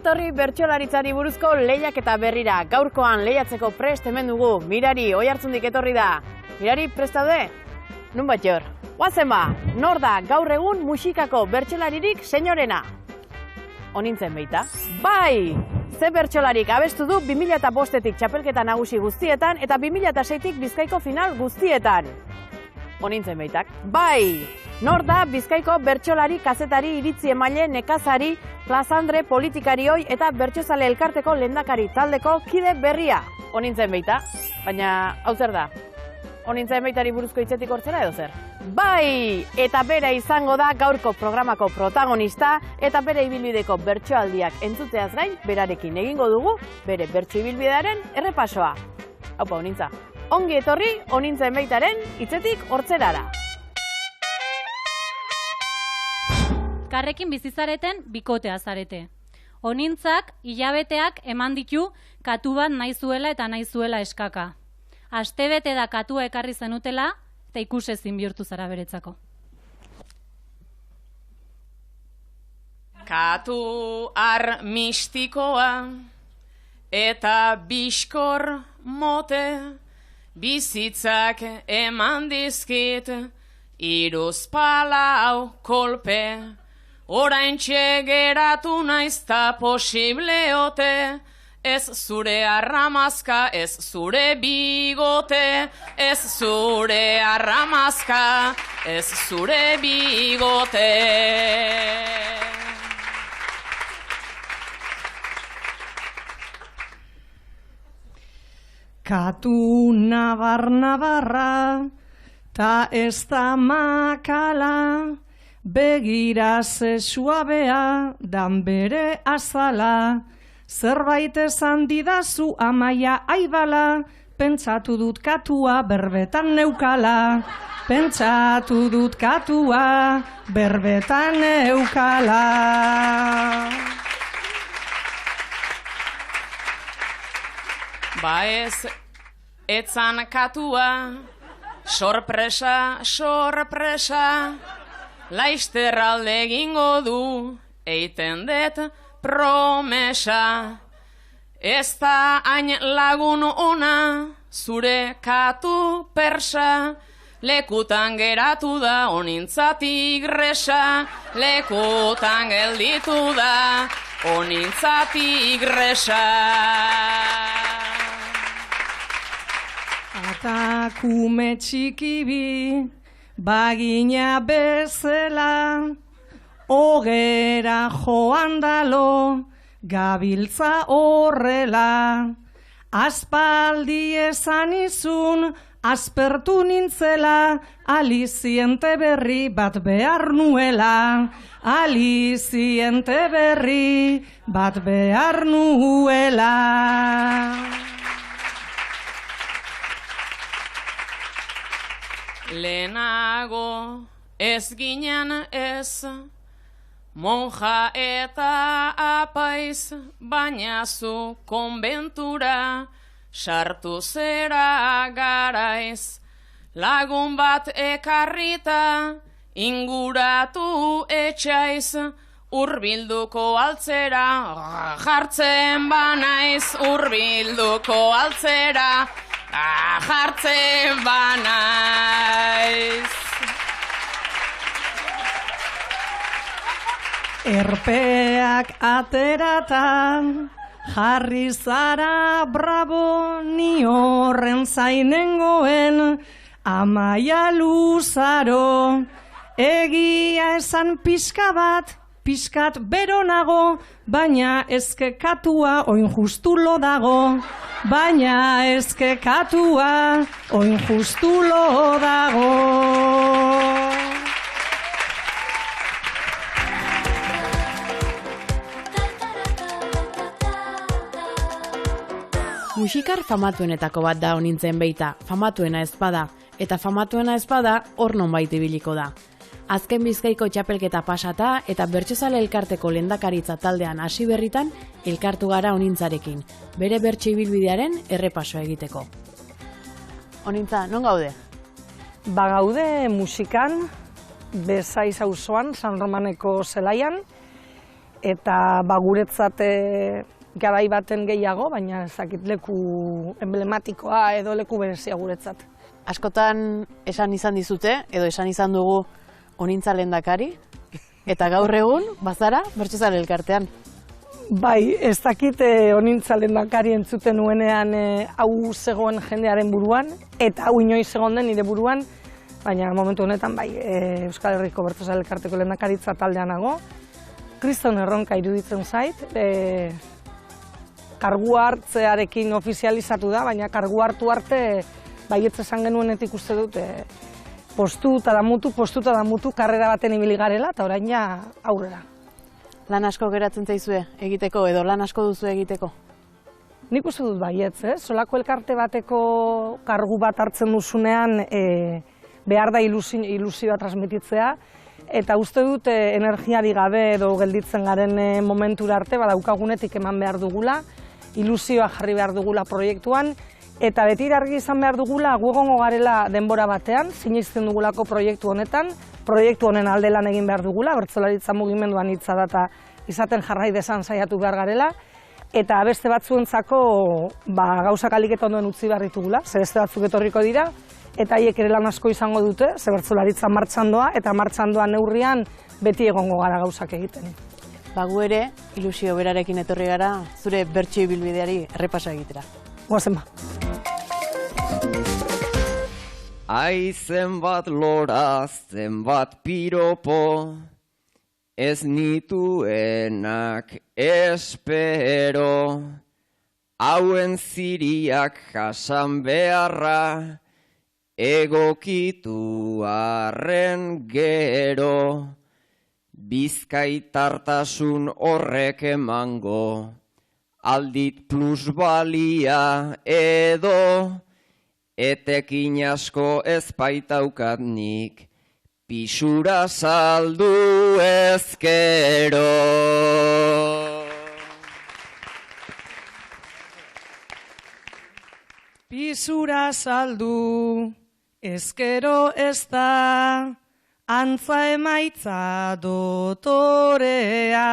etorri bertsolaritzari buruzko lehiaketa berrira. Gaurkoan lehiatzeko prest hemen dugu. Mirari, Oiartzundik etorri da. Mirari, prest daude? Nun bat jor? Guazen ba, nor da gaur egun musikako bertsolaririk senyorena? Onintzen beita? Bai! Ze bertsolarik abestu du 2005-etik txapelketa nagusi guztietan eta 2006-tik Bizkaiko final guztietan. Onintzen beitak? Bai! Nor da Bizkaiko bertsolari, kazetari, iritzi emaile, nekazari, plazandre, politikarioi eta bertsozale elkarteko lehendakari taldeko kide berria. Onintzen beita? Baina, hau zer da? Onintzen beitari buruzko hitzetik hortzera edo zer? Bai! Eta bere izango da gaurko programako protagonista eta bere ibilbideko bertsoaldiak entzuteaz gain, berarekin egingo dugu bere bertso ibilbidearen errepasoa. Haupa, Onintza. Ongi etorri, Onintzen beitaren hitzetik hortzerara. Karrekin bizizareten bikotea zarete. Onintzak hilabeteak eman ditu katu bat nahi zuela eta nahi zuela eskaka. Astebete da katua ekarri zenutela eta ikusezin bihurtu zara beretzako. Katu ar mistikoa eta biskor mote bizitzak eman dizkit iruzpalau kolpe. Oraintxe geratu naizta posible ote, ez zure arramazka, ez zure bigote, ez zure arramazka, ez zure bigote. Katu nabar-nabarra, ta ez da makala, begira ze suabea, dan bere azala, zerbait esan didazu Amaia Aibala, pentsatu dut katua berbetan neukala, pentsatu dut katua berbetan neukala. Ba ez, etzan katua, sorpresa, sorpresa, laister alde egingo du, eiten det promesa. Ez da hain lagun ona, zure katu persa, lekutan geratu da Onintzatik gresa, lekutan gelditu da Onintzatik gresa. Ata kume txikibi, bagina bezala, ogera joan dalo, gabiltza horrela. Aspaldi esan izun, aspertu nintzela, aliziente berri bat behar nuela. Aliziente berri bat behar nuela. Lehenago ez ginen ez, monja eta apaiz, baina zu konbentura sartu zera garaiz. Lagun bat ekarrita inguratu etxaiz, hurbilduko altzera jartzen banaiz, hurbilduko altzera jartzen banaiz. Erpeak ateratan, jarri zara bravo, ni horren zainengoen, Amaia luzaro. Egia esan pixka bat, pixkat bero nago, baina ezke katua oin justu lo dago. Baina ezke katua oin justu lo dago. Musikar famatuenetako bat da Onintzen beita, famatuena ez bada, eta famatuena ez bada hor nonbait ibiliko da. Azken Bizkaiko txapelketa pasata eta bertsozale elkarteko lehendakaritza taldean hasi berritan elkartu gara Onintzarekin, bere bertso ibilbidearen errepasoa egiteko. Onintza, non gaude? Ba gaude musikan, Bezaiz auzoan, San Romaneko zelaian, eta guretzat garai baten gehiago, baina ezakit leku emblematikoa edo leku berezia guretzat. Askotan esan izan dizute, edo esan izan dugu onintza lehendakari, eta gaur egun, bazara, bertsozale elkartean. Bai, ez dakit onintza lehendakari entzuten nuenean hau zegoen jendearen buruan, eta hau inoiz egon den nire buruan, baina momentu honetan bai, Euskal Herriko Bertsozale Elkarteko lehendakaritza taldean nago. Kriston erronka iruditzen zait, kargua hartzearekin ofizializatu da, baina kargua hartu arte baietz esan genuenetik uste dut postuta da mutu karrera baten ibili garela eta orain ja aurrera. Lan asko geratzen zaizue egiteko edo lan asko duzu egiteko? Nik uste dut baietz, solako elkarte bateko kargu bat hartzen duzunean behar da ilusioa transmititzea, eta uste dut energiari gabe edo gelditzen garen momentura arte badaukagunetik eman behar dugula, ilusioa jarri behar dugula proiektuan, eta beti argi izan behar dugula gu egongo garela denbora batean, sinesten dugulako proiektu honetan, proiektu honen alde lan egin behar dugula, bertsolaritza mugimenduan hitza da eta izaten jarrai desan saiatu behar garela, eta beste batzuentzako gauzak ahalik eta ondoen utzi behar ditugula, ze beste batzuk etorriko dira, eta haiek ere lan asko izango dute, ze bertsolaritza martxan doa, eta martxan doa neurrian beti egongo gara gauzak egiten. Gu ere, ilusio berarekin etorri gara, zure bertsio ibilbideari errepasa egitera. Goazen ba. Ai zenbat lora, zenbat piropo, ez nituenak espero, hauen ziriak jasan beharra, egokitu arren gero, bizkaitartasun horrek emango, aldit plusbalia edo, etekin asko ez baitaukat nik, pisura saldu ezkero. Pisura saldu ezkero ez da, antza emaitza dotorea,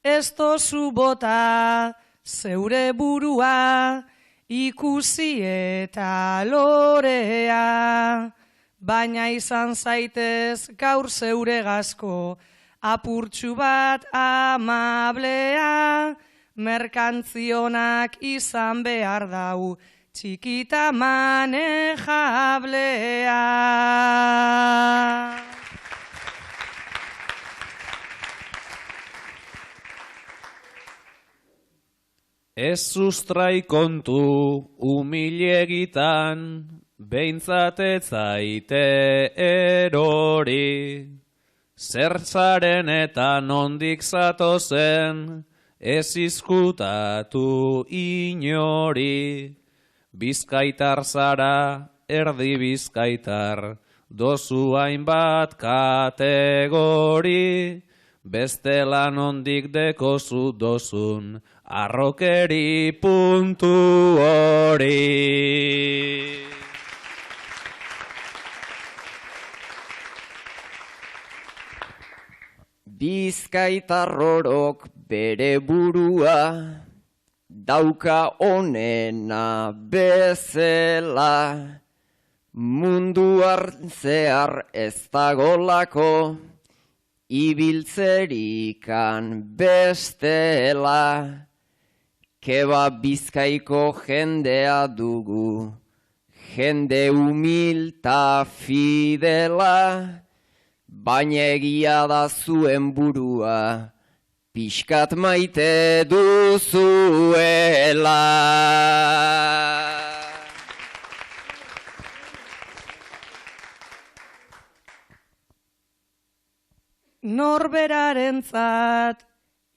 ez dozu bota zeure burua, ikusi eta lorea, baina izan zaitez gaur zeure gazko, apurtxu bat amablea, merkantzionak izan behar dau, txikita manejablea. Ez sustrai kontu humilegitan, behintzat ez zaite erori. Zer zaren eta nondik zatozen, ez izkutatu inori. Bizkaitar zara, erdi bizkaitar, dozu hainbat kategori. Bestela nondik dekozu dozun, arrokeri puntu hori. Bizkaitarrorok bere burua, dauka onena bezela, munduan zehar ez dagolako, ibiltzerikan bestela, keba Bizkaiko jendea dugu, jende humilta fidela, baina egia da zuen burua, pixkat maite duzuela. Norberarentzat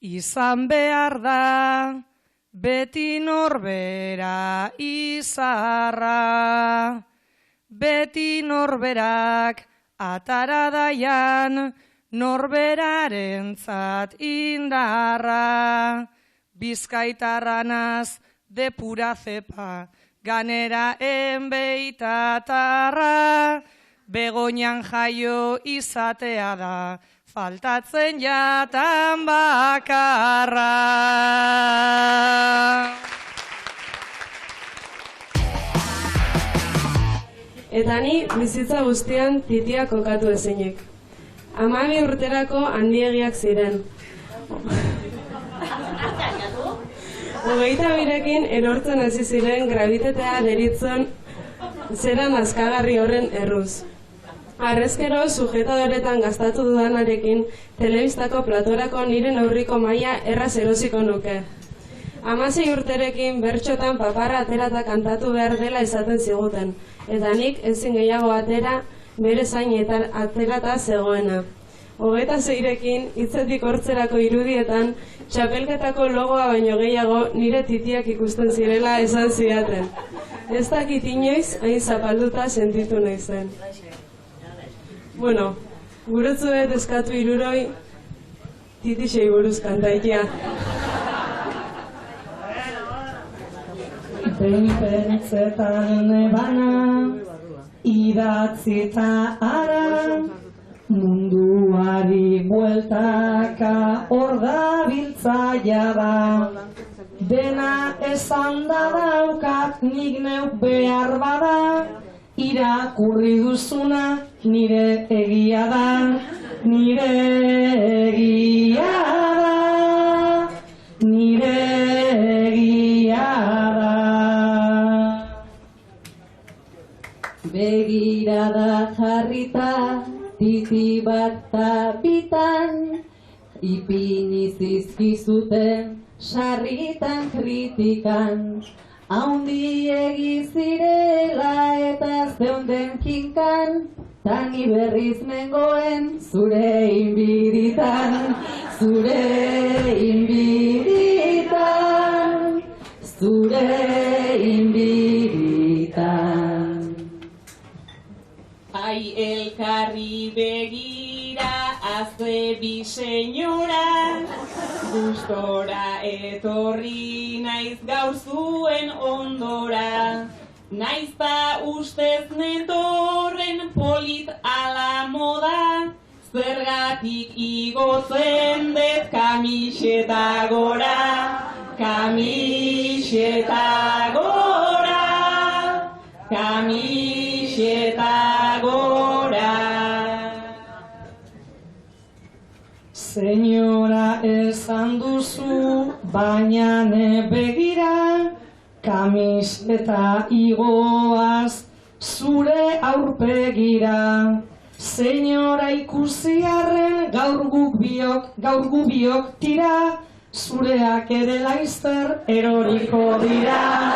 izan behar da, beti norbera izarra, beti norberak atara daian, norberarentzat indarra, bizkaitarranaz de pura cepa, ganera enbeitatarra, Begoñan jaio izatea da, faltatzen jatan bakarra. Eta ni bizitza guztian titia kokatu ezinik. 12 urterako handiegiak ziren. 22ekin erortzen hasi ziren grabitatea deritzen zeran azkagarri horren erruz. Harrezkero, sujetadoretan gastatu dudanarekin, telebistako platorako nire neurriko maila erraz erosiko nuke. 16 urterekin bertxotan paparra aterata kantatu behar dela esaten ziguten, eta nik ezin gehiago atera bere zain eta aterata zegoena. 26ekin hitzetik hortzerako irudietan, txapelketako logoa baino gehiago nire titiak ikusten zirela esan zidaten. Ez dakit inoiz hain zapalduta sentitu nahi zen. Bueno, gurutzuet eskatu 60 titixei buruz kantaikia. Pentsetan nebana, idatzita ara, munduari bueltaka hor dabiltzaia da. Dena esan da daukat nik neuk behar bada, irakurri duzuna nire egia da, nire egia da, nire egia da. Begirada jarrita, titi bat tapitan, ipini zizkizuten, sarritan kritikan. Haundiegi zirela eta zeunden kinkan, tani berriz nengoen zure inbiditan, zure inbiditan, zure inbiditan. Ai elkarri begira azte bi senyora, gustora etorri naiz gaur zuen ondora. Naizta ustez netorren polit ala moda, zergatik igotzen dut kamiseta gora, kamiseta gora, kamiseta gora. Senyora esan duzu, baina ne begira, kamiseta igoaz zure aurpegira. Senyora ikusiarren gaur gu biok tira, zureak ere laizter eroriko dira,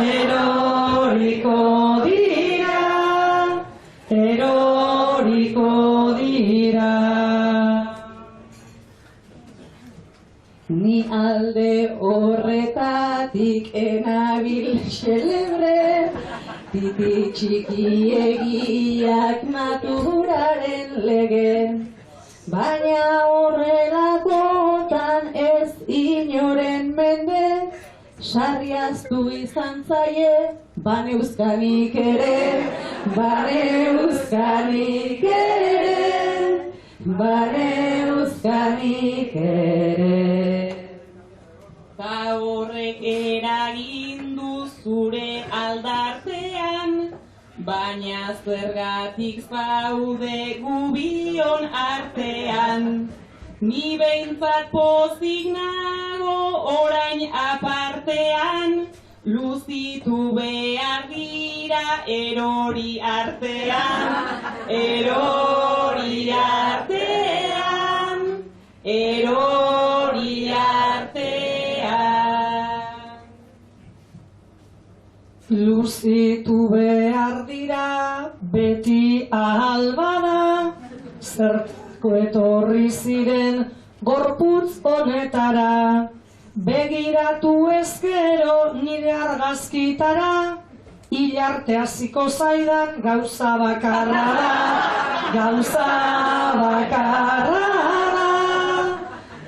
eroriko dira, eroriko dira. Ni alde horretatik enabil xelebre, titi txikiegiak naturaren lege. Baina horrelakotan ez inoren mende, sarriaztu izan zaie, baneuzkanik ere, baneuzkanik ere, baneuzkanik ere. Ta horrek eragindu zure aldartean, baina zergatik zaude gubion artean. Ni behintzat pozik nago orain apartean, luzitu behar dira erori artean, erori artean, erori artean. Luzitu behar dira beti ahalbada, zertako etorri ziren gorputz honetara. Begiratu ezkero nire argazkitara, hilarte hasiko zaidan gauza bakarra da, gauza bakarra da,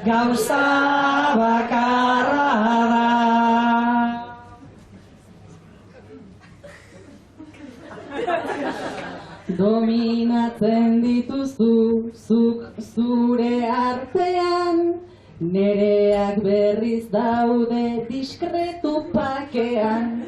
gauza bakarra da. Dominatzen dituzu zuk zure artean, nereak berriz daude diskretu pakean.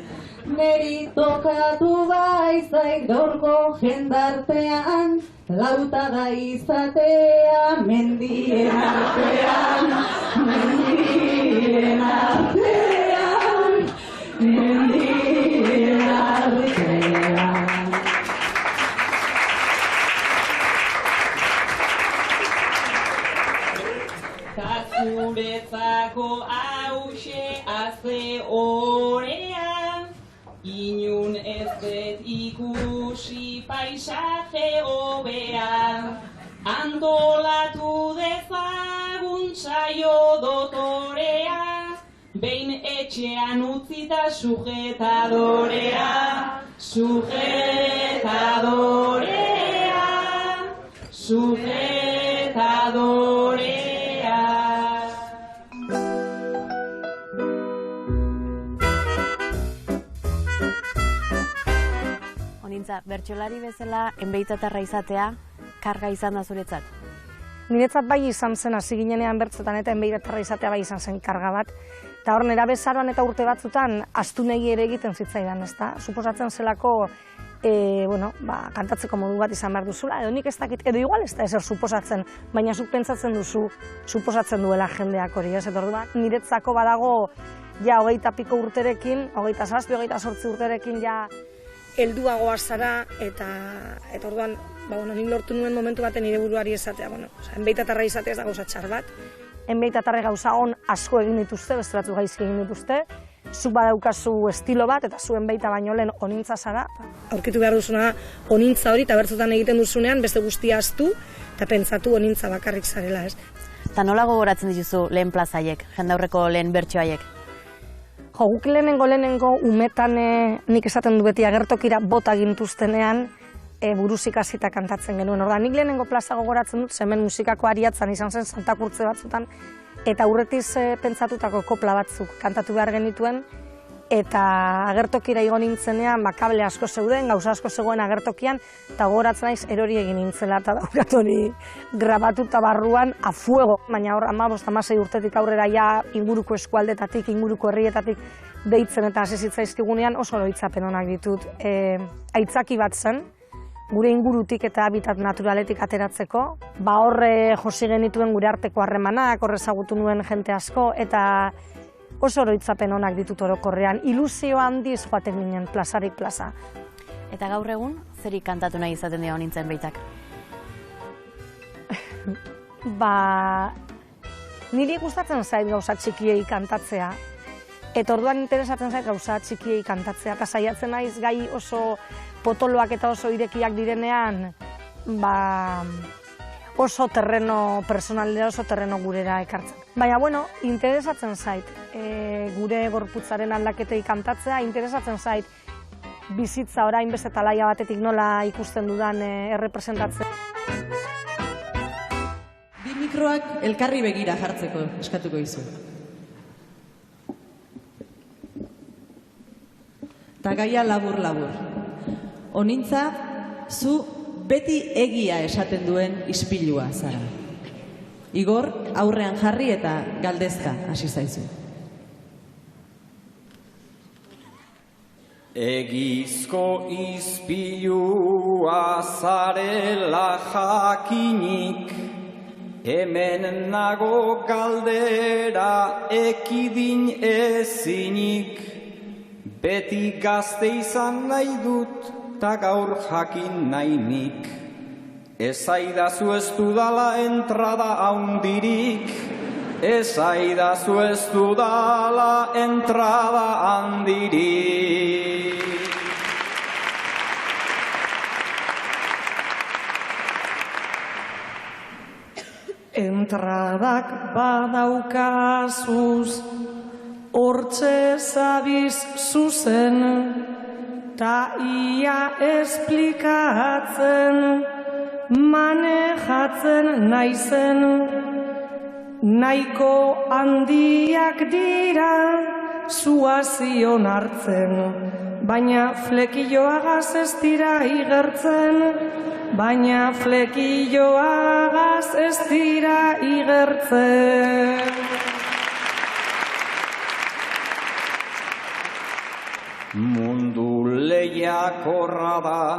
Neri tokatu baizait gaurko jendartean, lautada izatea mendien artean, mendien artean, mendien artean. Zuretzako hause aze orea, inun ez dut ikusi paisaje hobea. Antolatu dezagun saio dotorea, behin etxean utzita sujetadorea, sujetadorea, sujetadorea. Onintza, bertsolari bezala enbeitatarra izatea, karga izan da zuretzat? Niretzat bai izan zen, hasi ginenean bertzotan eta enbeitatarra izatea bai izan zen karga bat. Eta hor, nera bezaroan eta urte batzutan, astunegi ere egiten zitzaidan, ezta? Suposatzen zelako, kantatzeko modu bat izan behar duzula, edo nik ez dakit, edo igual ez da ezer suposatzen, baina zuk pentsatzen duzu, suposatzen duela jendeak hori, ez? Eta orduan, niretzako badago, ja, 20 piko urterekin, 27, 28 urterekin, ja, helduagoa zara, eta orduan, nik lortu nuen momentu baten nire buruari esatea, enbeitatarra izatea ez da gauza txar bat. Enbeitatarra gauza on asko egin dituzte, beste batzu gaizki egin dituzte, zuk badaukazu estilo bat, eta zuen beita baino lehen onintza zara. Aurkitu behar duzuna onintza hori, eta bertzutan egiten duzunean, beste guztia ahaztu, eta pentsatu onintza bakarrik zarela, ez? Eta nola gogoratzen dituzu lehen plazaiek, jendaurreko lehen bertsoaiek? Jo, guk lehenengo umetan nik esaten du beti agertokira bota gintuztenean buruzik hasita kantatzen genuen. Orda, nik lehenengo plaza gogoratzen dut, hemen musikako ariatzan izan zen Santakurtze batzutan, eta aurretiz pentsatutako kopla batzuk kantatu behar genituen, eta agertokira igo nintzenean, kable asko zeuden, gauza asko zegoen agertokian, eta gogoratzen naiz erori egin nintzela, eta daukat hori grabatuta barruan a fuego. Baina hor, 15-16 urtetik aurrera ja inguruko eskualdetatik, inguruko herrietatik deitzen eta hasi zitzaizkigunean oso oroitzapen onak ditut. Aitzaki bat zen, gure ingurutik eta habitat naturaletik ateratzeko. Horre josi genituen gure arteko harremanak, horre ezagutu nuen jente asko, eta oso oroitzapen onak ditut orokorrean. Ilusio handiz joaten ginen plazarik plaza. Eta gaur egun, zeri kantatu nahi izaten dira honintzen beitak? Niri gustatzen zait gauza txikiei kantatzea. Eta orduan interesatzen zait gauza txikiei kantatzea. Eta saiatzen naiz gai oso potoloak eta oso irekiak direnean, oso terreno personalera, oso terreno gurera ekartzen. Baina, interesatzen zait gure gorputzaren aldaketei kantatzea, interesatzen zait bizitza orain beste talaia batetik nola ikusten dudan errepresentatzen. Bi mikroak elkarri begira jartzeko eskatuko dizu. Ta gaia labur-labur. Onintza, zu beti egia esaten duen ispilua zara. Igor, aurrean jarri eta galdezka hasi zaizu. Egizko izpilua zarela jakinik, hemen nago galdera ekidin ezinik, beti gazte izan nahi dut, ta gaur jakin nahi nik. Ezaidazu ez dudala entrada haundirik, ezaidazu ez dudala entrada handirik. Entradak badaukazuz, hortxe zabiz zuzen, ta ia esplikatzen, manejatzen naizen. Nahiko handiak dira, zua zion hartzen, baina flekilloagaz ez dira igertzen, baina flekilloagaz ez dira igertzen. Mundu lehiakorra da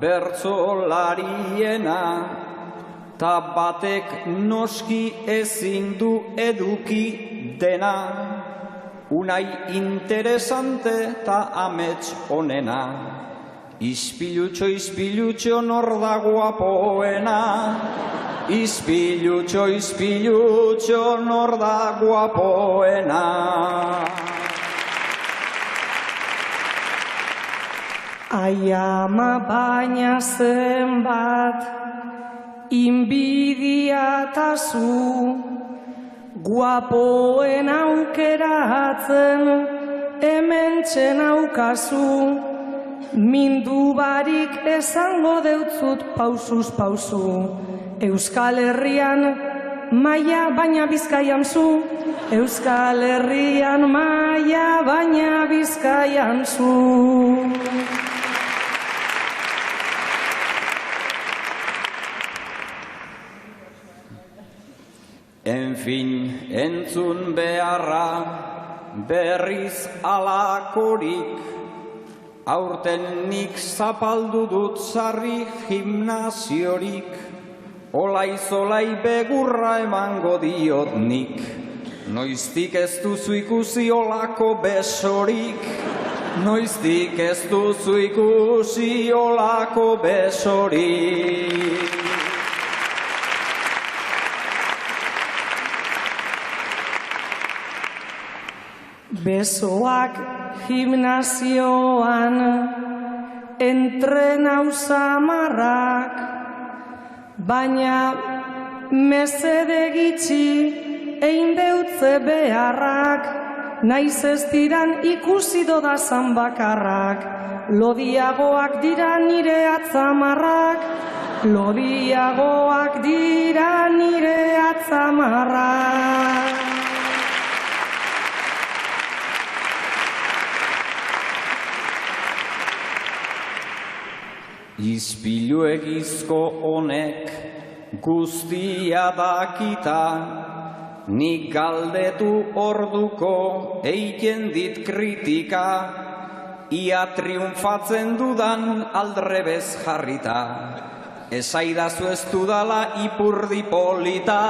bertsolariena, ta batek noski ezin du eduki dena, unai interesante ta amets onena. Ispilutxo, ispilutxo, nor da guapoena, ispilutxo, ispilutxo, nor da guapoena. Ai ama baina zenbat inbidia tazu, guapoen aukeratzen hemen txenaukazu, mindu barik esango deutzut pausuz pausu, Euskal Herrian maia baina Bizkaian zu, Euskal Herrian maia baina Bizkaian zu. Enfin, entzun beharra berriz alakorik, aurten nik zapaldu dut sarri gimnaziorik, olai-zolai begurra emango diot nik, noiztik ez duzu ikusi olako besorik, noiztik ez duzu ikusi olako besorik. Besoak gimnazioan entrenau samarrak, baina mesede gitxi ein deutze beharrak, naiz ez diran ikusi dodazan bakarrak, lodiagoak dira nire atzamarrak, lodiagoak dira nire atzamarrak. Ispilu egizko honek guztia dakita, nik galdetu orduko eiten dit kritika, ia triunfatzen dudan aldrebez jarrita. Esaidazu ez dudala ipurdi polita,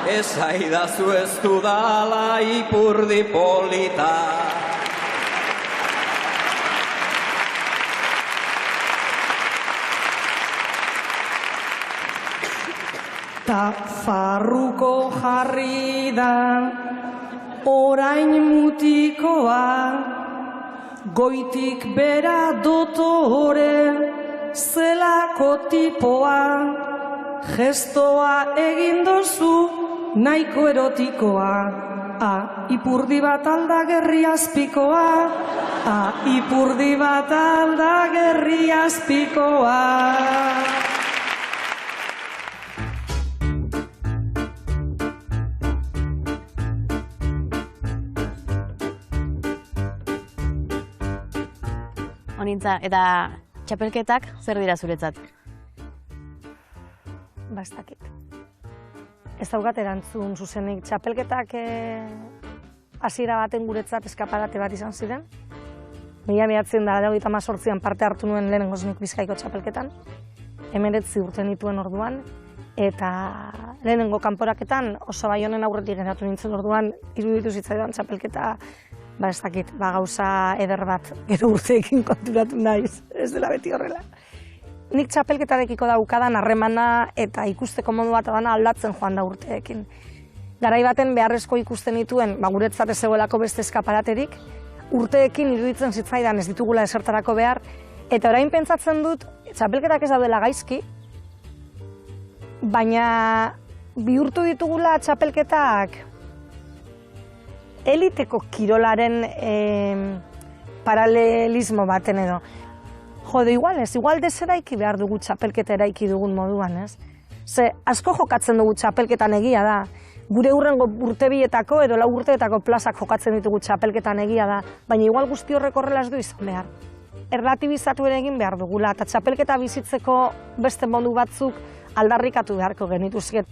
esaidazu ez dudala ipurdi polita. Ta farruko jarri da orain mutikoa, goitik bera dotore zelako tipoa, gestoa egin dozu nahiko erotikoa, ipurdi bat alda gerri azpikoa, ipurdi bat alda gerri azpikoa. Honintza, eta txapelketak zer dira zuretzat? Ez dakit. Ez daukat erantzun zuzenik. Txapelketak hasiera baten guretzat eskaparate bat izan ziren. 1998an parte hartu nuen lehenengoz nik Bizkaiko txapelketan. 19 urte nituen orduan. Eta lehenengo kanporaketan oso Baionen aurretik geratu nintzen orduan, iruditu zitzaidan txapelketa, ez dakit, gauza eder bat, gero urteekin konturatu naiz, ez dela beti horrela. Nik txapelketarekiko daukadan harremana eta ikusteko modu bat dana aldatzen joan da urteekin. Garai baten beharrezko ikusten dituen, guretzat ez zegoelako beste eskaparaterik, urteekin iruditzen zitzaidan ez ditugula esertarako behar, eta orain pentsatzen dut, txapelketak ez daudela gaizki, baina bihurtu ditugula txapelketak eliteko kirolaren paralelismo baten edo. Jode, igual deseraiki behar dugu txapelketa eraiki dugun moduan, ez? Ze, asko jokatzen dugu txapelketan egia da, gure hurrengo urtebietako edo 4 urteetako plazak jokatzen ditugu txapelketan egia da, baina igual guzti horrek horrela ez du izan behar. Erlatibizatu ere egin behar dugula, eta txapelketa bizitzeko beste modu batzuk aldarrikatu beharko genituzket.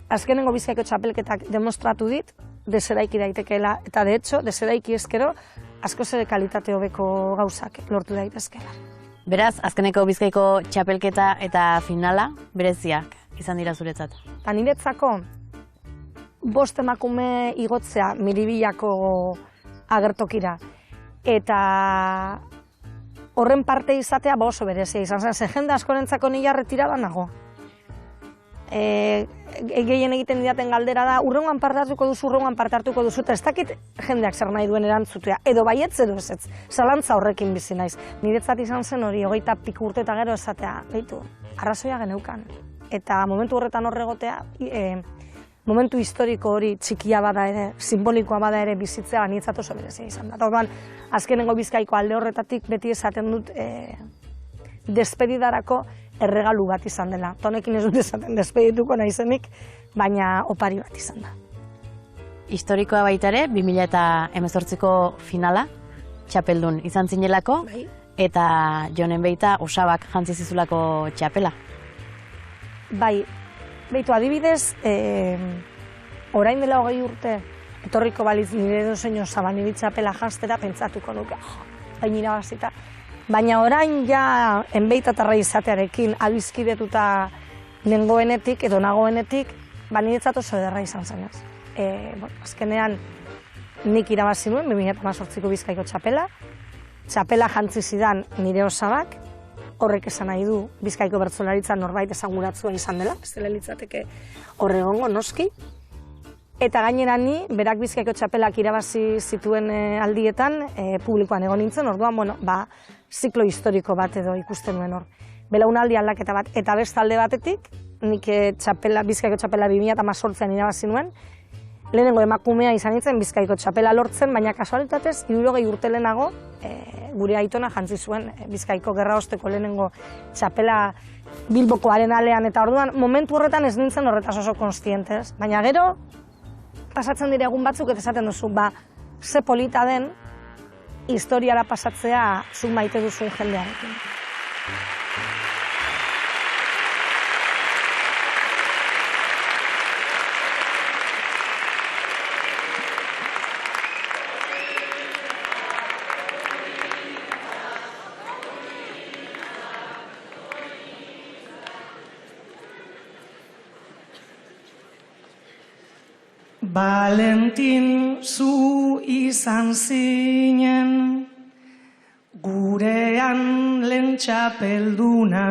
Azkenengo Bizkaiko txapelketak demostratu dit, deseraiki daitekeela, eta de hecho, deseraiki ezkero, askoz ere kalitate hobeko gauzak lortu daitezkeela. Beraz, azkeneko Bizkaiko txapelketa eta finala bereziak izan dira zuretzat. Eta niretzako, 5 emakume igotzea Miribillako agertokira, eta horren parte izatea oso berezia izan zen, ze jende askorentzako nila retiradan nago. Gehien egiten didaten galdera da, urrengoan parte hartuko duzu, eta ez dakit jendeak zer nahi duen erantzutea, edo baietz edo ezetz, zalantza horrekin bizi naiz. Niretzat izan zen hori, 20 piku urte eta gero esatea, behitu, arrazoia geneukan. Eta momentu horretan horregotea, momentu historiko hori txikia bada ere, simbolikoa bada ere bizitzea, niretzat oso berezia izan da. Orduan, azkenengo Bizkaiko alde horretatik beti esaten dut despedidarako erregalu bat izan dela. Honekin ez dut esaten despedituko naizenik, baina opari bat izan da. Historikoa baita ere, 2018ko finala, txapeldun izan zinelako, eta Jonen Beita osabak jantzi zizulako txapela. Bai, behitu adibidez, orain dela 20 urte, etorriko balitz nire dozein osaba nire txapela janztera pentsatuko nuke, baina irabazita. Baina orain ja enbeitatarra izatearekin abizkidetuta nengoenetik edo nagoenetik, niretzat oso ederra izan zenez. Azkenean nik irabazi nuen 2018ko Bizkaiko txapela jantzi zidan nire osabak, horrek esan nahi du Bizkaiko bertsolaritza norbait esanguratsua izan dela, ez dela litzateke horregongo noski. Eta gainera ni, berak Bizkaiko txapelak irabazi zituen aldietan, publikoan egon nintzen, orduan, ziklo historiko bat edo ikusten nuen hor. Belaunaldi aldaketa bat, eta beste alde batetik, nik Bizkaiko txapela 2018an irabazi nuen, lehenengo emakumea izan nintzen Bizkaiko txapela lortzen, baina kasualitatez, 60 urte lehenago, gure aitona jantzi zuen Bizkaiko gerraosteko lehenengo txapela Bilboko arenalean, eta orduan, momentu horretan ez nintzen horretaz oso konstientez, baina gero, pasatzen dira egun batzuk eta esaten duzu, ze polita den historiara pasatzea zuk maite duzun jendearekin. Valentin, zu izan zinen, gurean lehen txapelduna,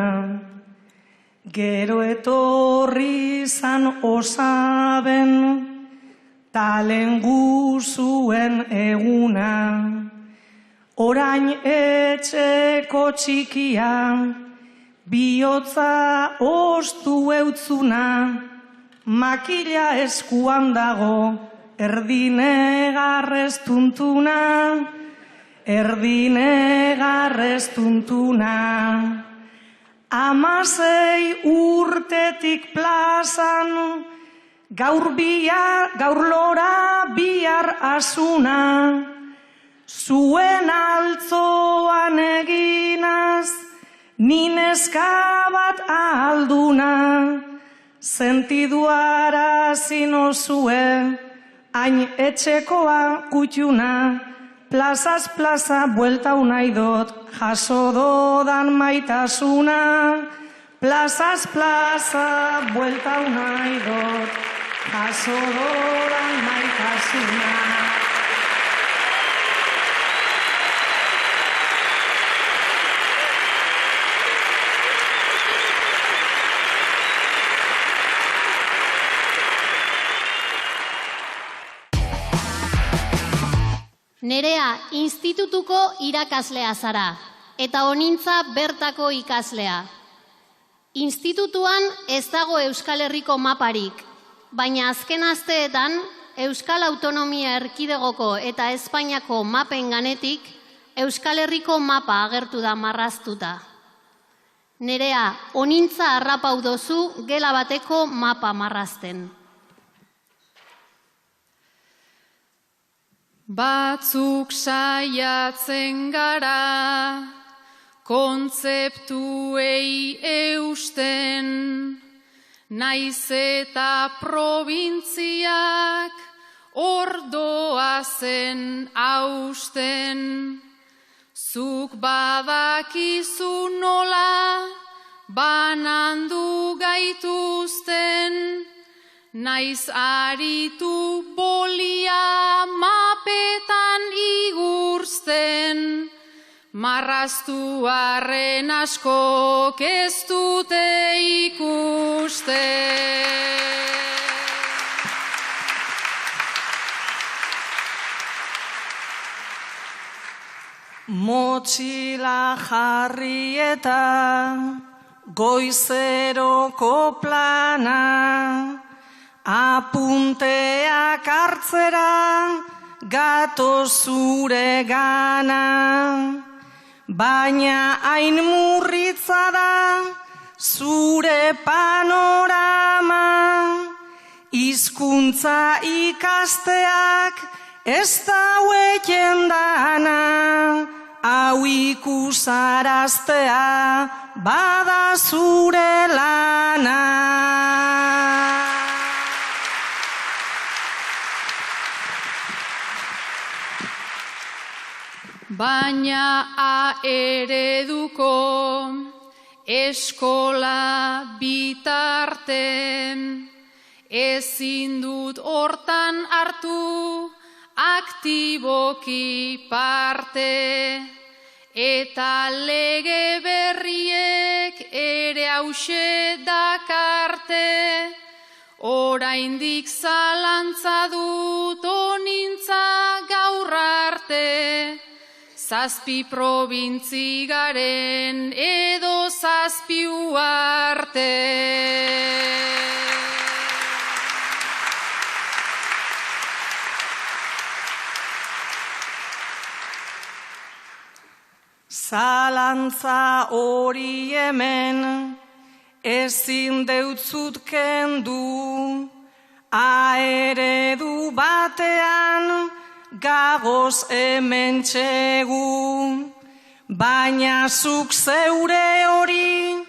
gero etorri izan osaben, talen guzuen eguna, orain etxeko txikia, bihotza ostu eutzuna, makila eskuan dago, erdine garrez tuntuna. 16 urtetik plazan, gaur lora bihar asuna, zuen altzoan eginaz, nineska bat alduna. Sentiduara zinozue, hain etxekoa kutxuna, plazaz plaza bueltau nahi dot, jaso dodan maitasuna. Plazaz plaza bueltau nahi dot, jaso dodan maitasuna. Nerea institutuko irakaslea zara, eta honintza bertako ikaslea. Institutuan ez dago Euskal Herriko maparik, baina azken asteetan Euskal Autonomia Erkidegoko eta Espainiako mapen ganetik Euskal Herriko mapa agertu da marraztuta. Nerea, honintza harrapau dozu gela bateko mapa marrazten. Batzuk saiatzen gara, kontzeptuei eusten, naiz eta probintziak ordoa zen hausten. Zuk badakizu nola banandu gaituzten, naiz aritu bolia mapetan igurtzen, marraztu arren askok ez dute ikusten. Motxila jarri eta goizeroko plana, apunteak hartzera gato zure gana, baina hain murritza da zure panorama, hizkuntza ikasteak ez daueken dana, hau ikusaraztea bada zure lana. Baina ereduko eskola bitarte, ezin dut hortan hartu aktiboki parte, eta lege berriek ere hause dakarte, oraindik zalantza dut honintza gaur arte, zazpi probintzi garen edo zazpi uarte. Zalantza hori hemen ezin deutzut kendu, eredu batean gagoz hemen txegu, baina zuk zeure hori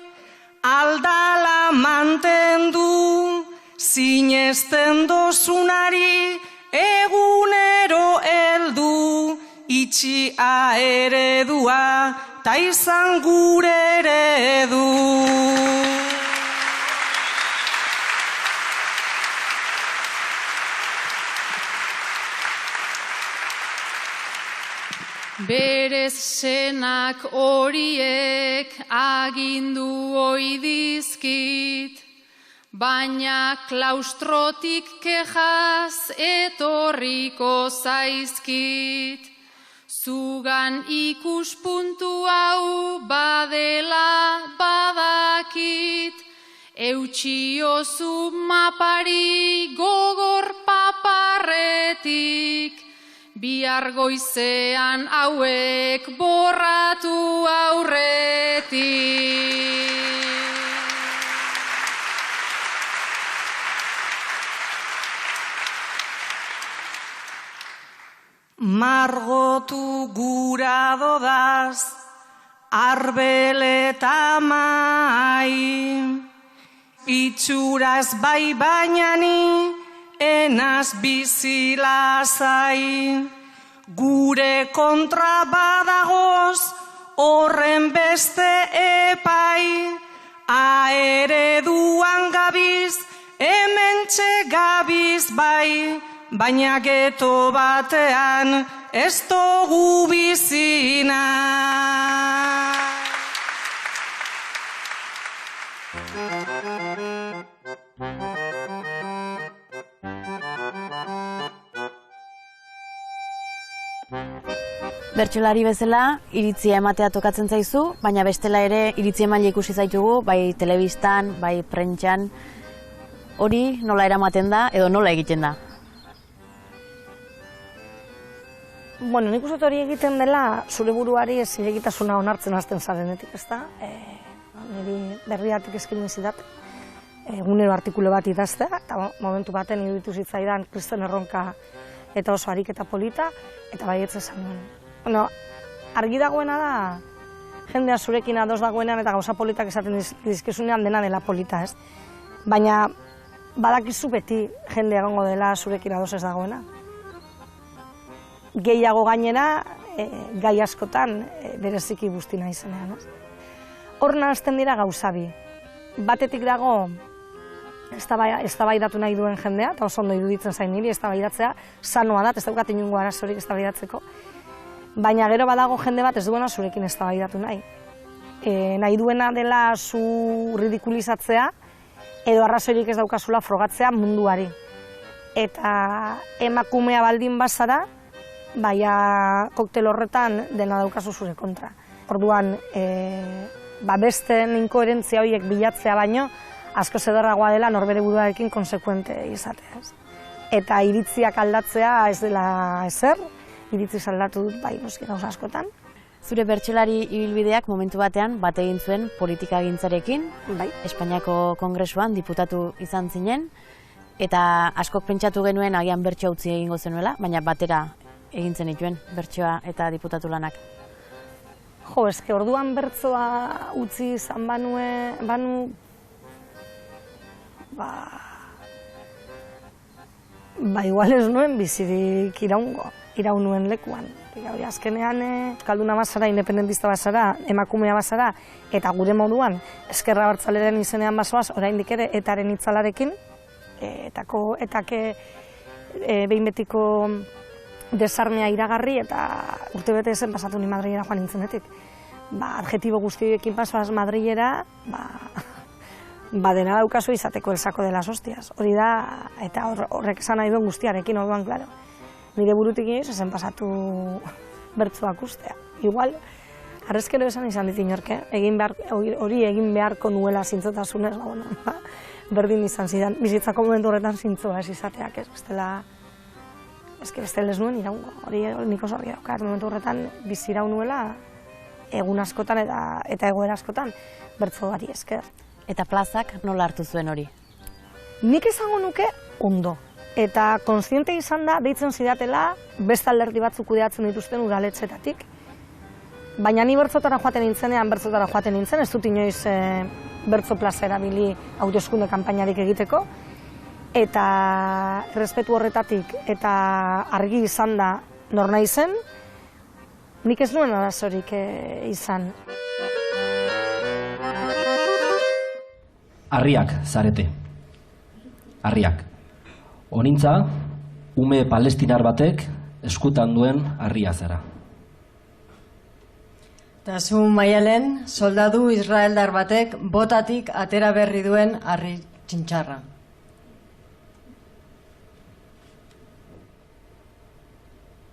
aldala mantendu, sinesten dozunari egunero heldu, itxi eredua ta izan gure eredu. Berez senak horiek agindu ohi dizkit, baina klaustrotik kejaz etorriko zaizkit. Zugan ikuspuntu hau badela badakit, eutxiozu mapari gogor paparretik, bihar goizean hauek borratu aurretik. Margotu gura dodaz, arbele eta mai, itxuraz bai bainani, enaz bizilazai. Gure kontra badagoz, horren beste epai, ereduan gabiz, hementxe gabiz bai, baina geto batean ez dugu bizina. Bertsolari bezala iritzia ematea tokatzen zaizu, baina bestela ere iritzi emaile ikusi zaitugu, bai telebistan, bai prentsan. Hori nola eramaten da edo nola egiten da? Bueno, nik uste hori egiten dela zure buruari zilegitasuna onartzen hasten zarenetik, ezta? Niri berriatik eskaini zidat, egunero artikulu bat idaztea, eta momentu baten iruditu zitzaidan kriston erronka eta oso ariketa polita, eta baietz esan nuen. Bueno, argi dagoena da, jendea zurekin ados dagoenean eta gauza politak esaten dizkizunean dena dela polita, ez? Baina badakizu beti jendea egongo dela zurekin ados ez dagoena. Gehiago gainera, gai askotan bereziki buztina izenean, ez? Hor nahazten dira gauza bi. Batetik dago eztabaidatu nahi duen jendea, eta oso ondo iruditzen zain niri eztabaidatzea, sanoa da, ez daukat inongo arazorik eztabaidatzeko. Baina gero badago jende bat ez duena zurekin eztabaidatu nahi. Nahi duena dela zu ridikulizatzea, edo arrazoirik ez daukazula frogatzea munduari. Eta emakumea baldin bazara, baina koktel horretan dena daukazu zure kontra. Orduan, besteen inkoherentzia horiek bilatzea baino, asko zederragoa dela norbere buruarekin konsekuente izatea. Eta iritziak aldatzea ez dela ezer, iritziz aldatu dut bai noski gauza askotan. Zure bertsolari ibilbideak momentu batean bat egin zuen politikagintzarekin, Espainiako Kongresuan diputatu izan zinen, eta askok pentsatu genuen agian bertsoa utzi egingo zenuela, baina batera egin zenituen bertsoa eta diputatu lanak. Jo, eske orduan bertsoa utzi izan banu, igual ez nuen bizirik iraun nuen lekuan. Azkenean, kalduna bazara, independentista bazara, emakumea bazara, eta gure moduan, ezkerra abertzaleren izenean bazoaz, oraindik ere, etaren itzalarekin, etake behin betiko desarmea iragarri, eta urtebete zen pasatu ni Madrilera joan nintzenetik. Adjetibo guztiekin pasoaz Madrilera, dena daukazu izateko el saco de las hostias. Hori da, eta horrek esan nahi duen guztiarekin, orduan, klaro. Nire burutik inoiz ezen pasatu bertzoak ustea. Igual, arrezkero esan izan dit inorke, hori egin beharko nuela zintzotasunez, berdin izan zidan. Bizitzako momentu horretan zintzoa ez izateak, ez bestela... Ez bestela ez nuen iraungo, hori nik oso argi daukat, momentu horretan bizi iraun nuela egun askotan eta egoera askotan bertzoari esker. Eta plazak nola hartu zuen hori? Nik esango nuke ondo. Eta kontziente izan da, deitzen zidatela, beste alderdi batzuk kudeatzen dituzten udaletxetatik. Baina ni bertzotara joaten nintzen, ez dut inoiz bertzo plaza erabili hauteskunde kanpainarik egiteko. Eta errespetu horretatik eta argi izan da nor nahi zen, nik ez nuen arazorik izan. Harriak zarete. Harriak. Honintza, ume palestinar batek eskutan duen harria zara. Eta zu Maialen, soldadu israeldar batek botatik atera berri duen harri txintxarra.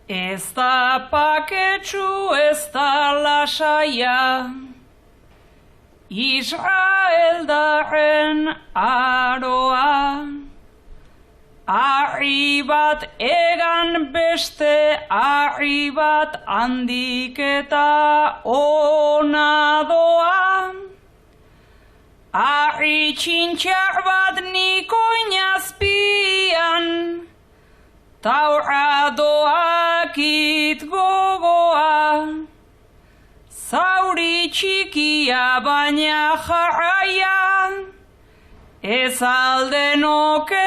Ez da paketsu, ez da lasaia, Israeldaren aroa. Harri bat egan beste, harri bat handik eta ona doa. Harri txintxar bat nikoin azpian, taurra doakit gogoa. Zauri txikia baina jarraia, ez alden okerragoa.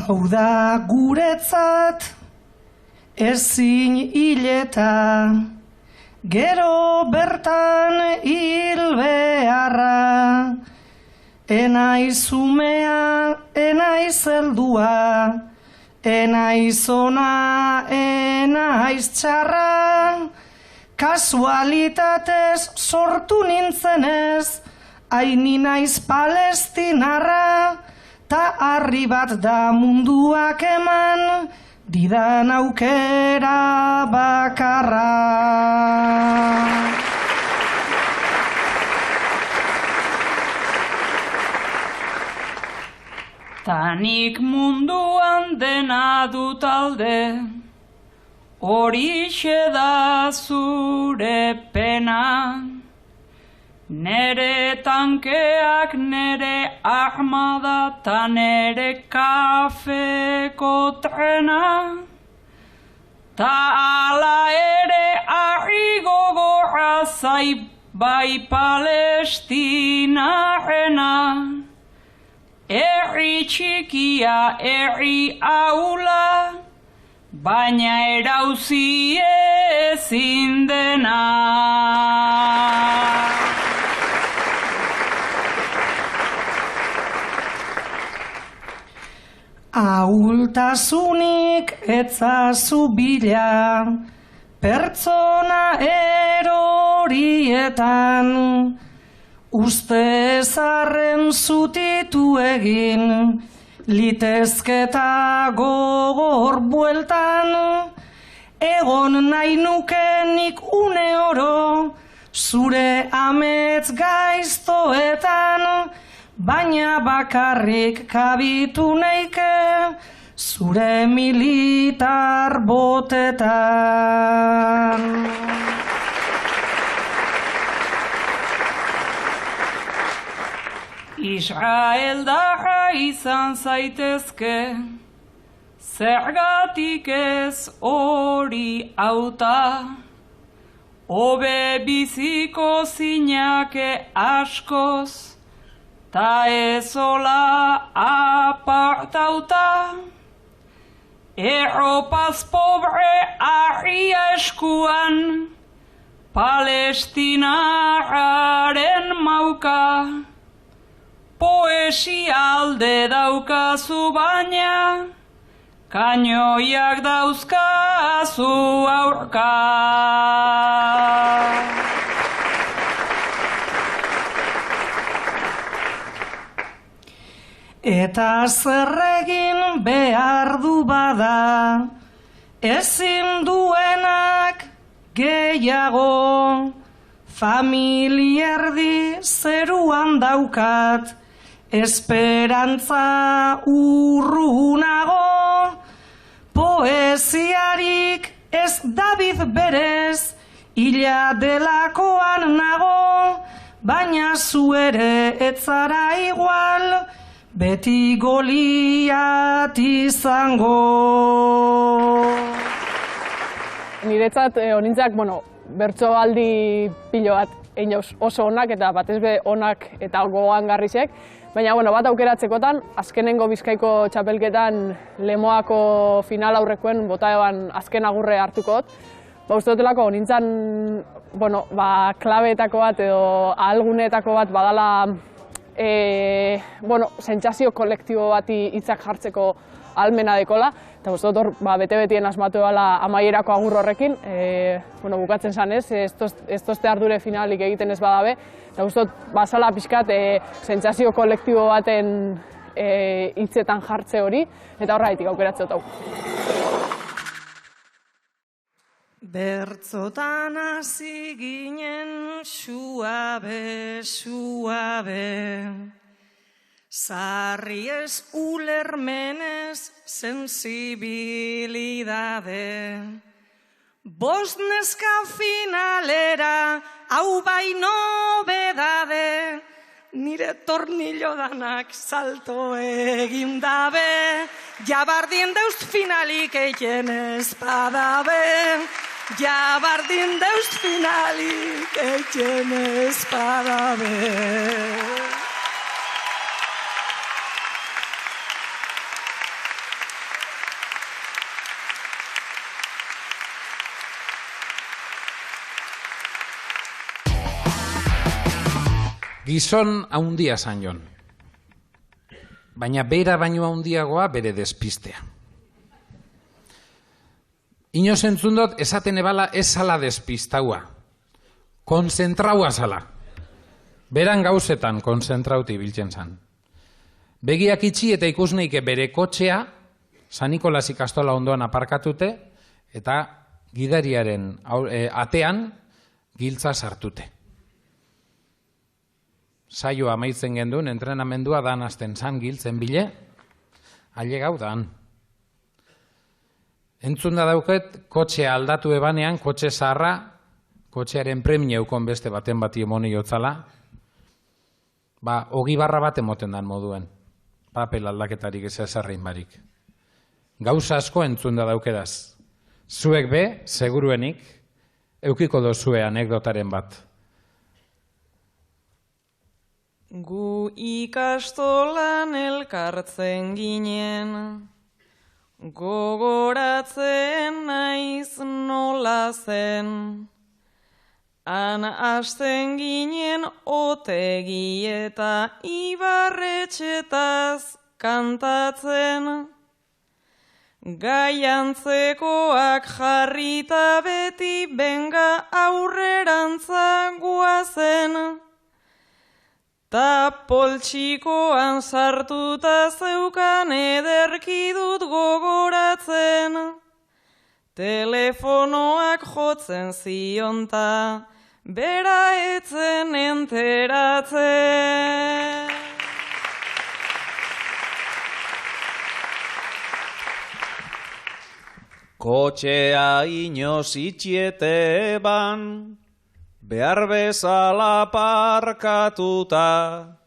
Hau da guretzat ezin hileta, gero bertan hil beharra. Enaiz umea, enaiz heldua, enaiz ona, enaiz txarra. Kasualitatez sortu nintzenez, haini naiz palestinarra. Ta harri bat da munduak eman, didan aukera bakarra. Tanik munduan dena dut alde, horixe da zure pena. Nere tankeak, nere ahmada, ta nere kafeko trena, ta ala ere arri gogorra zai bai Palestinarena. Herri txikia, herri aula, baina erauzi ezin dena. Ahultasunik etzazu bila, pertsona erorietan, uste zarren zutitu egin, litezketa gogor bueltan, egon nahi nukenik une oro, zure amets gaiztoetan, baina bakarrik kabitu neike, zure militar botetan. Israeldarra izan zaitezke, zergatik ez hori hauta, hobe biziko zinake askoz, ta ezola apartauta, erropaz pobre arria eskuan, Palestinarraren mauka, poesia alde daukazu baina, kainoiak dauzkazu aurka. Eta zerregin behar du bada, ezin duenak gehiago, familierdi zeruan daukat, esperantza urrunago, poesiarik ez David berez, hila delakoan nago, baina zu ere etzara igual, beti Goliat izango. Niretzat honintzak, bertso aldi pilo bat egin oso onak eta batez be onak eta gogoan garrisek. Baina bat aukeratzekotan, azkenengo Bizkaiko txapelketan Lemoako final aurrekoen bota eban azken agurre hartukot. Uste dutelako honintzan klabeetako bat edo ahalguneetako bat badala sentsazio kolektibo bati hitzak jartzeko ahalmena dekola. Eta uste dut bete-betien asmatu ebala amaierako agur horrekin, bukatzen zanez, ez tozte ardure finalik egiten ez badabe, eta uste dut bazala pixkat sentsazio kolektibo baten hitzetan jartze hori, eta horregatik aukeratze dut hau. Bertzotan hasi ginen suabe, suabe, sarri ez ulermenez sensibilidade. Bost neska finalera, hau bai nobedade, nire tornillo danak salto egin dabe, jabardin deust finalik eiken espadabe, jabardin deust finalik eiken espadabe. Gizon haundia zan jon, baina bera baino haundiagoa bere despistea. Inoz entzun dut esaten ebala ez zala despistaua, konzentraua zala. Beran gauzetan konzentrauti biltzen zan. Begiak itxi eta ikusneike bere kotxea, San Nikolas ikastola ondoan aparkatute, eta gidariaren atean giltza sartute. Saioa amaitzen genduen, entrenamendua dan azten zan giltzen bile, ailegau dan. Entzun da dauket, kotxea aldatu ebanean, kotxe zaharra, kotxearen premia eukon beste baten bati emoni jotzala, ogibarra bat emoten dan moduen, papel aldaketarik ez ezarrein barik. Gauza asko entzun da daukedaz. Zuek be, seguruenik, eukiko dozue anekdotaren bat. Gu ikastolan elkartzen ginen, gogoratzen naiz nola zen. Han hasten ginen otegi eta ibarretxetaz kantatzen. Gaiantzekoak jarrita beti benga aurrerantza guazen. Ta poltsikoan sartuta zeukan ederki dut gogoratzen. Telefonoak jotzen zionta, bera etzen enteratzen. Kotxea inoz itxiete ban, behar bezala parkatuta,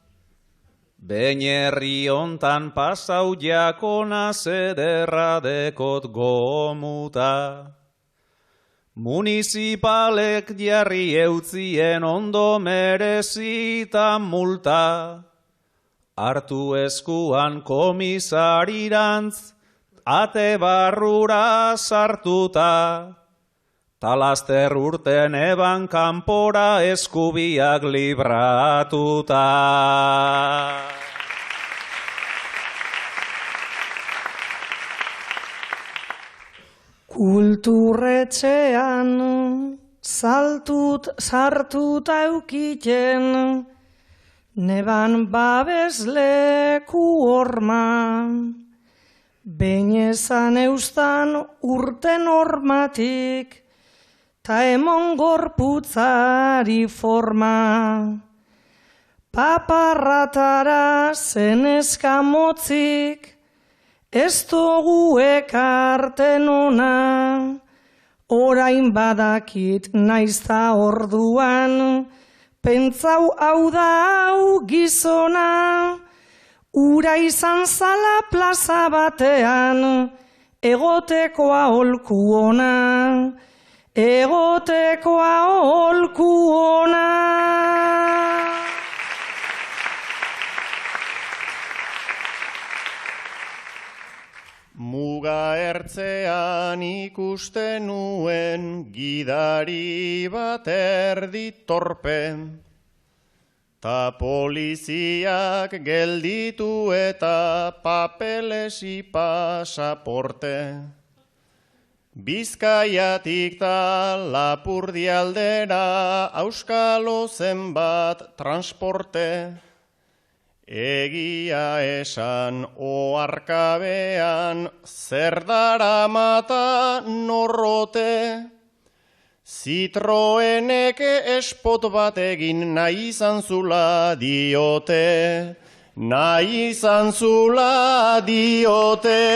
behin herri hontan pasau jakona zederra dekot gomuta. Municipalek jarri eutzien ondo merezita multa, hartu eskuan komisarirantz, ate barrura sartuta, talaster urten eban kanpora eskubiak libratuta. Kulturretxean sartuta eukiten, neban babesleku horman. Behin ezan eustan urten hormatik, ta emon gorputzari forma. Paparratara zen eskamotzik, ez dugu ekarten ona. Orain badakit naizta orduan, pentsau hau da hau gizona. Ura izan zala plaza batean, egotekoa holku ona, egotekoa holku ona. Muga ertzean ikusten nuen gidari bat erdi torpe, ta poliziak gelditu eta papelesi pasaporte. Bizkaiatik ta Lapurdialdera auskalo zenbat transporte. Egia esan oarkabean zer daramata norrote. Citroenek espot bat egin nahi izan zula diote, nahi izan zula diote.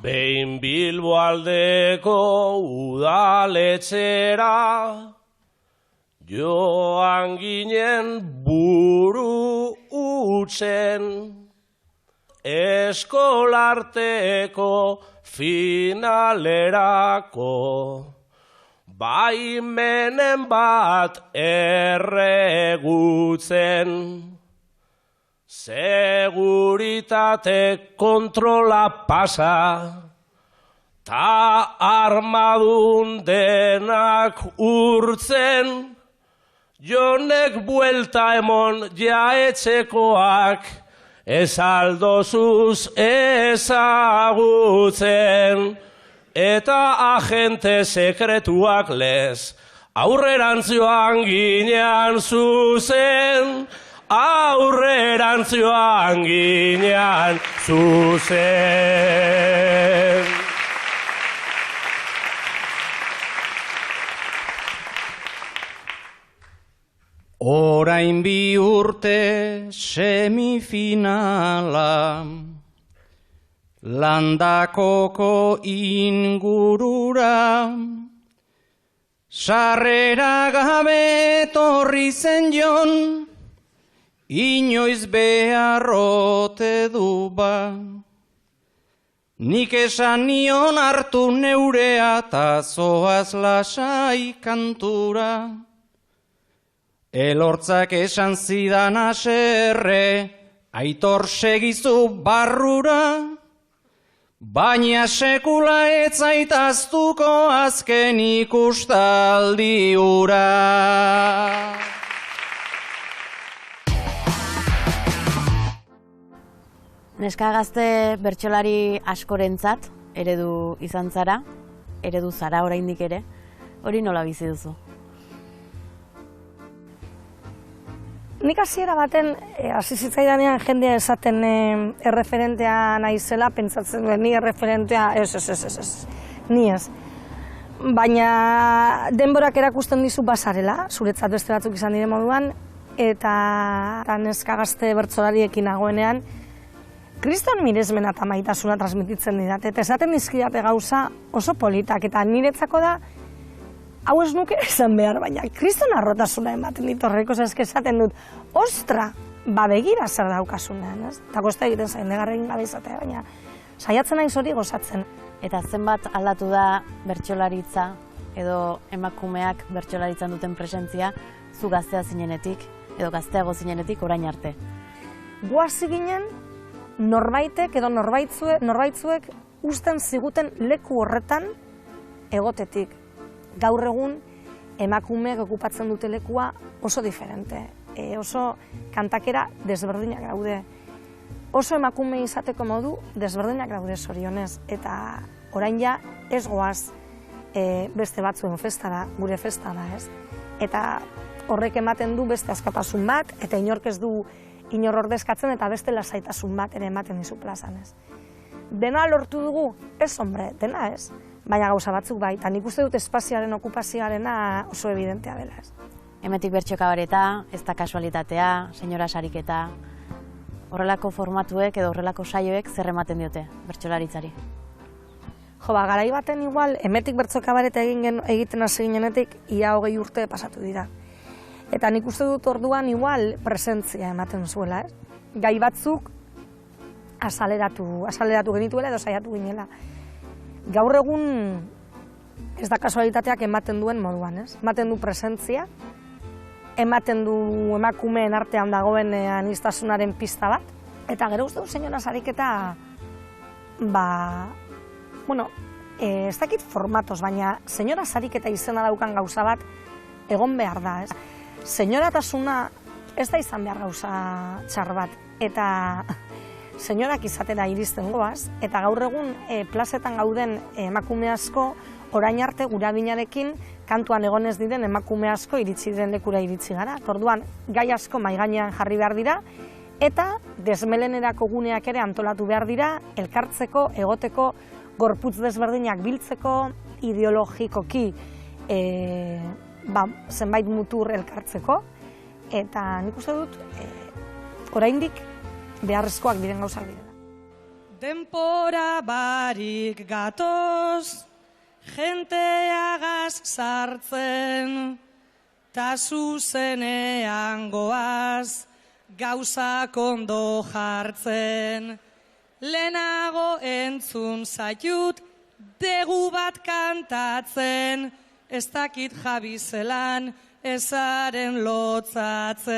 Behin Bilbo aldeko udaletxera, joan ginen buru utzen. Eskolarteko finalerako, baimenen bat erregutzen. Seguritate kontrola pasa, ta armadun denak urtzen. Jonek buelta emon jaetxekoak, ez aldozuz ezagutzen, eta agente sekretuak lez, aurrerantz joan ginean zuzen, aurrerantz joan ginean zuzen. Orain bi urte semifinala, landakoko ingurura, sarrera gabe torri zen jon, inoiz beharrote du ba. Nik esan nion hartu neurea ta zoaz lasai kantura. Elortzak esan zidan aserre, aitor segizu barrura, baina sekula ez zaitaztuko azken ikustaldi hura. Neska gazte bertsolari askorentzat eredu izan zara, eredu zara oraindik ere, hori nola bizi duzu? Nik hasiera baten, hasi zitzaidanean jendea esaten erreferentea naizela, pentsatzen duen, ni erreferentea, ez, ni ez. Baina denborak erakusten dizu basarela, zuretzat beste batzuk izan dire moduan, eta neska gazte bertsolariekin nagoenean, kriston miresmena eta maitasuna transmititzen didate, eta esaten dizkidate gauza oso politak, eta niretzako da, hau ez nuke esan behar, baina kriston arrotasuna ematen dit horreko, esaten dut, ostra, begira zer daukasunean, ez? Eta kosta egiten zain, negarregin gabe izatea, baina saiatzen naiz hori gozatzen. Eta zenbat aldatu da bertsolaritza, edo emakumeak bertsolaritzan duten presentzia, zu gaztea zinenetik, edo gazteago zinenetik orain arte? Goazi ginen, norbaitek edo norbaitzuek uzten ziguten leku horretan egotetik. Gaur egun emakumeek okupatzen dute lekua oso diferente, oso kantakera desberdinak daude. Oso emakume izateko modu desberdinak daude zorionez, eta orain ja ez goaz beste batzuen festara, gure festara, ez? Eta horrek ematen du beste askatasun bat, eta inork ez du inor ordezkatzen, eta beste lasaitasun bat ere ematen dizu plazan, ez? Dena lortu dugu? Ez, hombre, dena ez. Baina gauza batzuk bai, eta nik uste dut espazioaren okupazioarena oso evidentea dela, ez? Hemetik bertso kabareta, ez da kasualitatea, senyora sariketa, horrelako formatuek edo horrelako saioek zer ematen diote bertsolaritzari? Jo, garai baten igual, hemetik bertso kabareta egiten hasi ginenetik, ia 20 urte pasatu dira. Eta nik uste dut orduan igual presentzia ematen zuela, ez? Gai batzuk azaleratu genituela edo saiatu ginela. Gaur egun ez da kasualitateak ematen duen moduan, ez? Ematen du presentzia, ematen du emakumeen artean dagoen aniztasunaren pista bat, eta gero uste du senyora sariketa, ez dakit formatos, baina senyora sariketa izena daukan gauza bat egon behar da, ez? Senyoratasuna ez da izan behar gauza txar bat, eta senyorak izatera iristen goaz, eta gaur egun plazetan gauden emakume asko, orain arte gure adinarekin kantuan egonez diren emakume asko iritsi diren lekura iritsi gara. Orduan, gai asko mahai gainean jarri behar dira, eta desmelenerako guneak ere antolatu behar dira, elkartzeko, egoteko, gorputz desberdinak biltzeko, ideologikoki zenbait mutur elkartzeko, eta nik uste dut, oraindik beharrezkoak diren gauzak dira. Denpora barik gatoz, jenteagaz sartzen, ta zuzenean goaz, gauzak ondo jartzen. Lehenago entzun zaitut, degu bat kantatzen, ez dakit jabizelan, ezaren lotzatzen.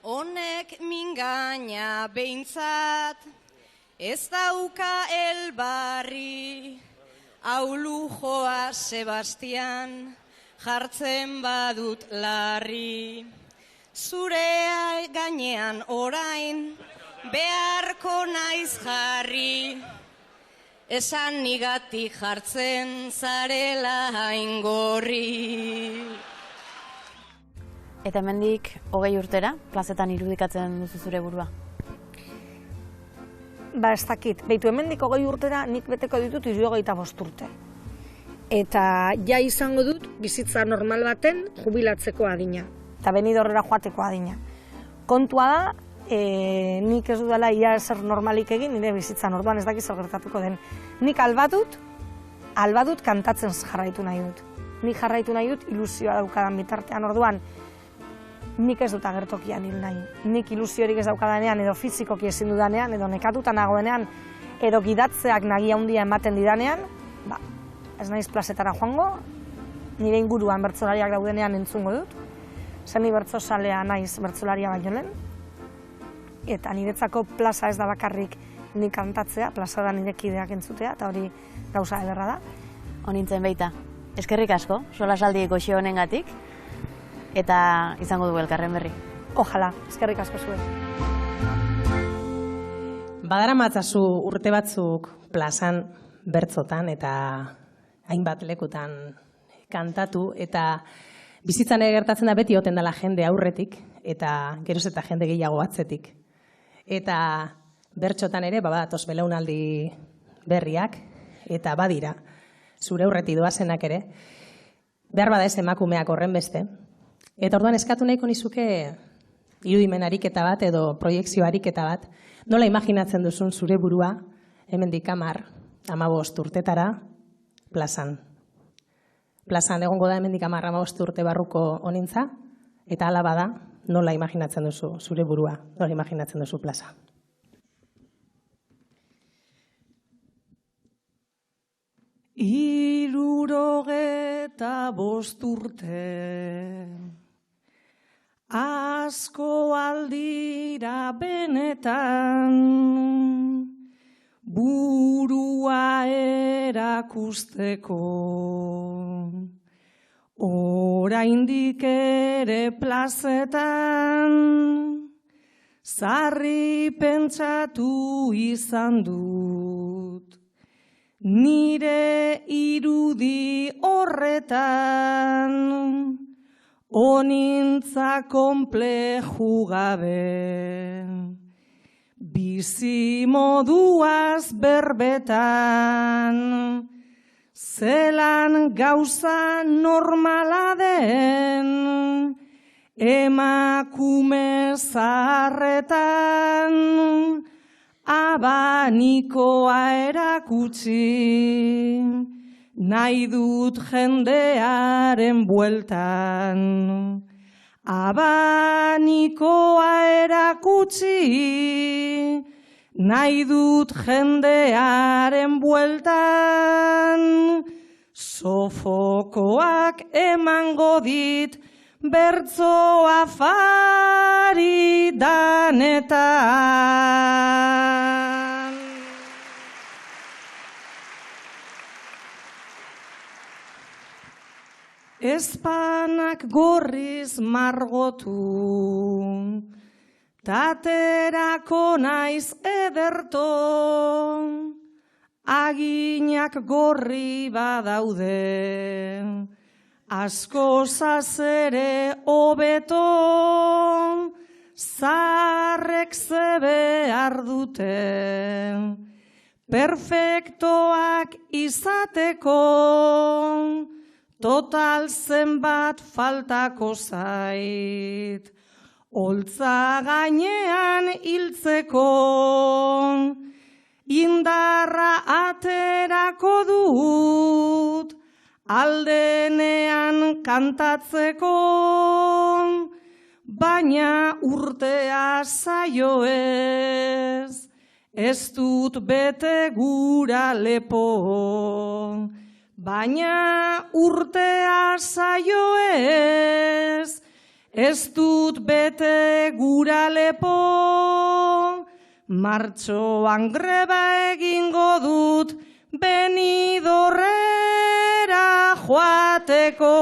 Honek mingaina behintzat, ez dauka elbarri, hau lujoa Sebastian, jartzen badut larri. Zurea gainean orain, beharko naiz jarri, esan nigatik jartzen zarela haingorri. Eta hemendik 20 urtera, plazetan irudikatzen duzu zure burua? Ez dakit, behitu hemendik 20 urtera nik beteko ditut 75 urte. Eta ja izango dut bizitza normal baten jubilatzeko adina, eta Benidorrera joateko adina. Kontua da, nik ez dudala ia ezer normalik egin, nire bizitzan orduan ez dakiz zer gertatuko den. Nik albadut kantatzen jarraitu nahi dut. Nik jarraitu nahi dut ilusioa daukadan bitartean orduan, nik ez dut agertokian hil nahi. Nik ilusiorik ez daukadanean, edo fizikoki ezin dudanean, edo nekatuta nagoenean, edo gidatzeak nagia handia ematen didanean, ez naiz plazetara joango, nire inguruan bertsolariak daudenean entzungo dut, zen ni bertsozalea naiz bertsolaria baino lehen, eta niretzako plaza ez da bakarrik nik kantatzea, plaza da nire kideak entzutea, eta hori gauza ederra da. Honintzen beita, eskerrik asko, solasaldi goxo honengatik, eta izango du elkarren berri. Ojalá, eskerrik asko zuen. Badaramatzazu urte batzuk plazan bertzotan eta hainbat lekutan kantatu, eta bizitzan ere gertatzen da beti oten dela jende aurretik, eta geroz eta jende gehiago atzetik. Eta bertxotan ere, badatoz belaunaldi berriak, eta badira, zure aurretik doazenak ere, behar bada ez emakumeak horren beste. Eta orduan eskatu nahiko nizuke irudimen ariketa bat edo proiekzio ariketa bat, nola imaginatzen duzun zure burua, hemendik 10-15 urtetara, plazan. Plazan egongo da hemendik 10-15 urte barruko honintza, eta hala bada, nola imaginatzen duzu zure burua, nola imaginatzen duzu plaza. Hirurogeta bost urte, asko aldira benetan, burua erakusteko, oraindik ere plazetan, sarri pentsatu izan dut, nire irudi horretan, honintza konpleju gabe, bizi moduaz berbetan, zelan gauza normala den, emakume zaharretan, abanikoa erakutsi, nahi dut jendearen bueltan. Abanikoa erakutsi, nahi dut jendearen bueltan. Sofokoak emango dit, bertzo afari danetan. Ezpanak gorriz margotu, taterako naiz ederto, aginak gorri badaude, asko zazere hobeto, zarrek ze behar dute, perfektoak izateko, total zenbat faltako zait, holtza gainean hiltzeko, indarra aterako dut, aldenean kantatzeko, baina urtea zaio ez dut bete gura lepo. Baina urtea zaio ez dut bete gura lepo, martxoan greba egingo dut Benidorrera joateko.